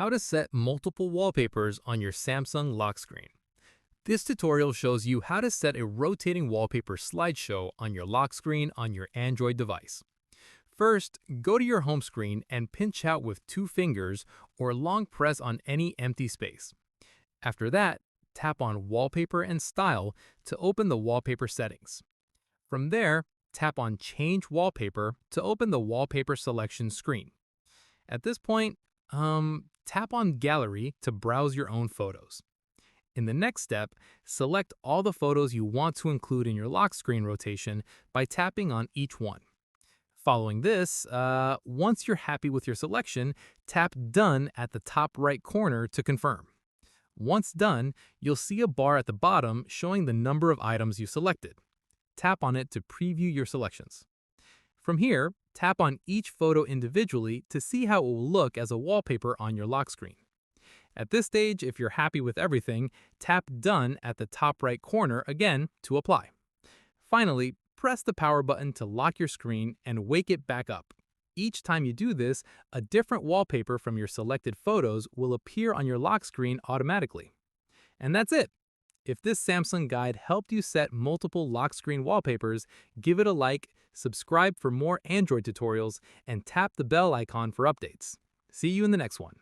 How to set multiple wallpapers on your Samsung lock screen. This tutorial shows you how to set a rotating wallpaper slideshow on your lock screen on your Android device. First, go to your home screen and pinch out with 2 fingers or long press on any empty space. After that, tap on Wallpaper and Style to open the wallpaper settings. From there, tap on Change Wallpaper to open the wallpaper selection screen. At this point, tap on Gallery to browse your own photos. In the next step, select all the photos you want to include in your lock screen rotation by tapping on each one. Following this, once you're happy with your selection, tap Done at the top right corner to confirm. Once done, you'll see a bar at the bottom showing the number of items you selected. Tap on it to preview your selections. From here, tap on each photo individually to see how it will look as a wallpaper on your lock screen. At this stage, if you're happy with everything, tap Done at the top right corner again to apply. Finally, press the power button to lock your screen and wake it back up. Each time you do this, a different wallpaper from your selected photos will appear on your lock screen automatically. And that's it! If this Samsung guide helped you set multiple lock screen wallpapers, give it a like, subscribe for more Android tutorials, and tap the bell icon for updates. See you in the next one.